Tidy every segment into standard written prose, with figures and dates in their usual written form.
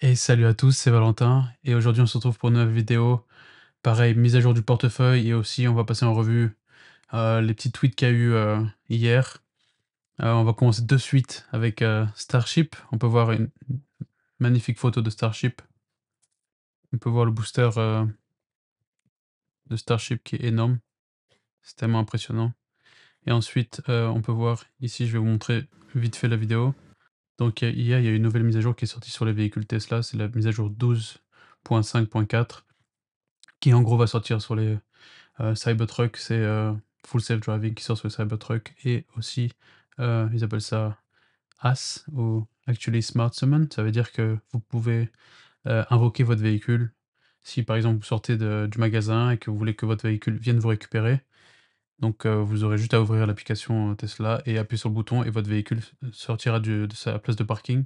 Et salut à tous, c'est Valentin et aujourd'hui on se retrouve pour une nouvelle vidéo. Pareil, mise à jour du portefeuille et aussi on va passer en revue, les petits tweets qu'il y a eu, hier. On va commencer de suite avec, Starship. On peut voir une magnifique photo de Starship. On peut voir le booster, de Starship qui est énorme. C'est tellement impressionnant et ensuite, on peut voir ici, je vais vous montrer vite fait la vidéo. Donc, hier, il y a une nouvelle mise à jour qui est sortie sur les véhicules Tesla, c'est la mise à jour 12.5.4 qui en gros va sortir sur les Cybertruck, c'est, full self driving qui sort sur le Cybertruck et aussi, ils appellent ça AS ou Actually Smart Summon. Ça veut dire que vous pouvez, invoquer votre véhicule. Si par exemple vous sortez du magasin et que vous voulez que votre véhicule vienne vous récupérer, donc, vous aurez juste à ouvrir l'application, Tesla et appuyer sur le bouton et votre véhicule sortira de sa place de parking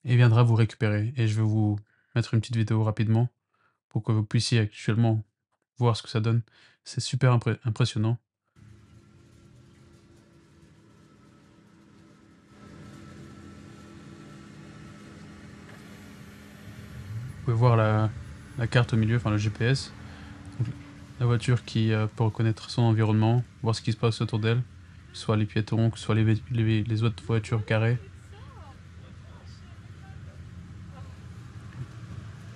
et viendra vous récupérer et je vais vous mettre une petite vidéo rapidement pour que vous puissiez actuellement voir ce que ça donne. C'est super impressionnant. Vous pouvez voir la carte au milieu, enfin le GPS. Donc, la voiture qui peut reconnaître son environnement, voir ce qui se passe autour d'elle, que ce soit les piétons, que ce soit les autres voitures garées.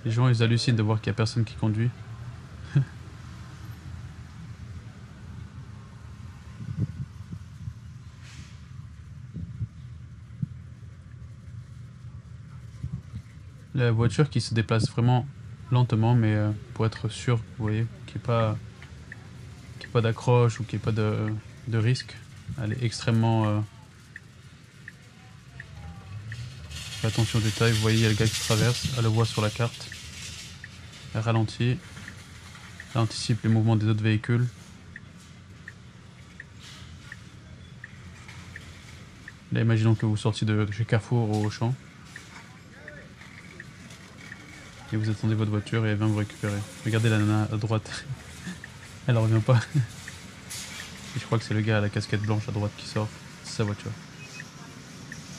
Les gens ils hallucinent de voir qu'il n'y a personne qui conduit. La voiture qui se déplace vraiment lentement, mais pour être sûr, vous voyez, qu'il n'y ait pas d'accroche ou qu'il n'y ait pas de risque. Elle est extrêmement... fait attention aux détails, vous voyez, il y a le gars qui traverse, elle le voit sur la carte. Elle ralentit. Elle anticipe les mouvements des autres véhicules. Là, imaginons que vous sortiez de chez Carrefour ou Auchan. Et vous attendez votre voiture et elle vient vous récupérer. Regardez la nana à droite. Elle revient pas. Et je crois que c'est le gars à la casquette blanche à droite qui sort. C'est sa voiture.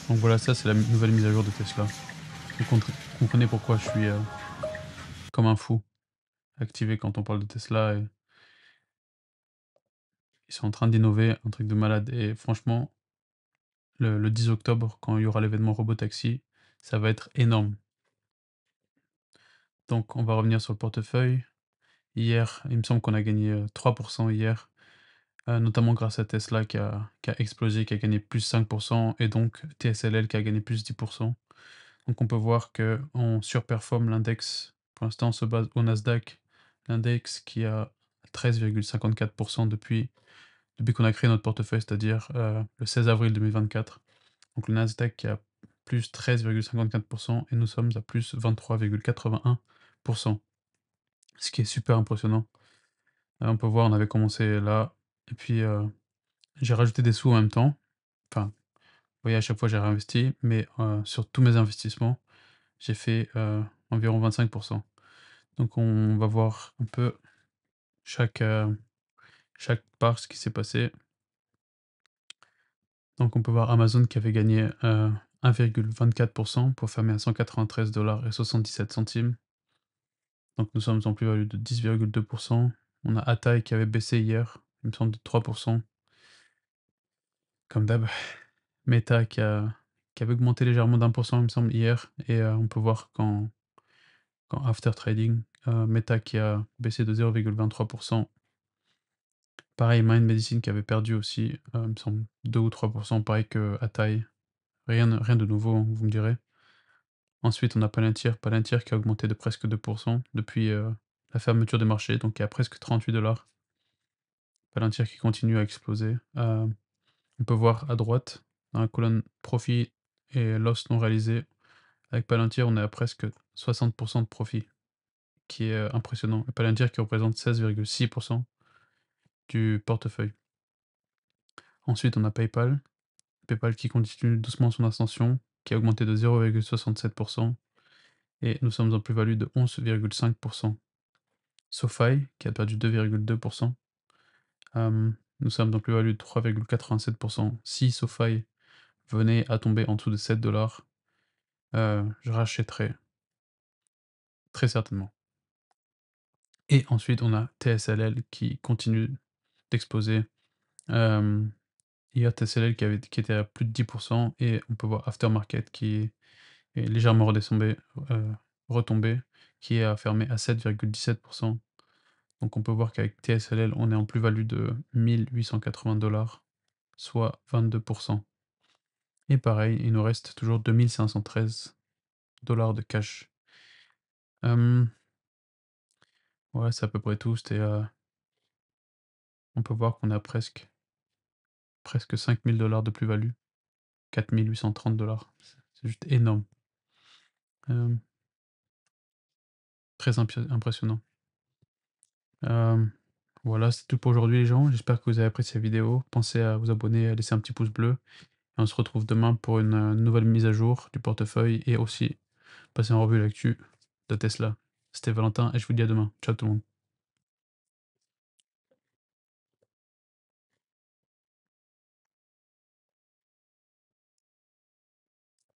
Donc voilà, ça c'est la nouvelle mise à jour de Tesla. Vous comprenez pourquoi je suis comme un fou activé quand on parle de Tesla. Et ils sont en train d'innover, un truc de malade. Et franchement, le 10 octobre, quand il y aura l'événement Robotaxi, ça va être énorme. Donc on va revenir sur le portefeuille. Hier, il me semble qu'on a gagné 3% hier, notamment grâce à Tesla qui a explosé, qui a gagné plus 5% et donc TSLL qui a gagné plus 10%. Donc on peut voir qu'on surperforme l'index. Pour l'instant, on se base au Nasdaq, l'index qui a 13,54% depuis qu'on a créé notre portefeuille, c'est-à-dire le 16 avril 2024. Donc le Nasdaq qui a plus 13,54% et nous sommes à plus 23,81%, ce qui est super impressionnant. On peut voir, on avait commencé là et puis, j'ai rajouté des sous en même temps. Enfin, vous voyez, à chaque fois j'ai réinvesti, mais, sur tous mes investissements, j'ai fait, environ 25%. Donc on va voir un peu chaque, chaque part ce qui s'est passé. Donc on peut voir Amazon qui avait gagné, 1,24% pour fermer à 193,77 $. Donc nous sommes en plus-value de 10,2%. On a Atai qui avait baissé hier, il me semble de 3%, comme d'hab. Meta qui avait augmenté légèrement d'1%, il me semble, hier et on peut voir qu'en after trading, Meta qui a baissé de 0,23%. Pareil, Mind Medicine qui avait perdu aussi, il me semble 2 ou 3%, pareil qu'Atai. Rien de nouveau, hein, vous me direz. Ensuite, on a Palantir qui a augmenté de presque 2% depuis, la fermeture des marchés, donc qui est à presque 38 $. Palantir qui continue à exploser. On peut voir à droite, dans la colonne profit et loss non réalisé, avec Palantir, on est à presque 60% de profit, qui est, impressionnant. Et Palantir qui représente 16,6% du portefeuille. Ensuite, on a PayPal. PayPal qui continue doucement son ascension, qui a augmenté de 0,67% et nous sommes en plus-value de 11,5%. SoFi qui a perdu 2,2%. Nous sommes en plus-value de 3,87%. Si SoFi venait à tomber en dessous de 7 $, je rachèterais. très certainement. Et ensuite, on a TSLL qui continue d'exploser. Hier, TSLL qui était à plus de 10 et on peut voir Aftermarket qui est légèrement retombé, qui est fermé à 7,17. Donc on peut voir qu'avec TSLL, on est en plus-value de 1 880 $, soit 22. Et pareil, il nous reste toujours 2 513 $ de cash. Ouais, c'est à peu près tout. On peut voir qu'on a presque 5 000 $ de plus-value, 4 830 $. C'est juste énorme. Hem, Très impressionnant. Hem, voilà, c'est tout pour aujourd'hui les gens. J'espère que vous avez apprécié la vidéo. Pensez à vous abonner, à laisser un petit pouce bleu et on se retrouve demain pour une, nouvelle mise à jour du portefeuille et aussi passer en revue l'actu de Tesla. C'était Valentin et je vous dis à demain. Ciao tout le monde.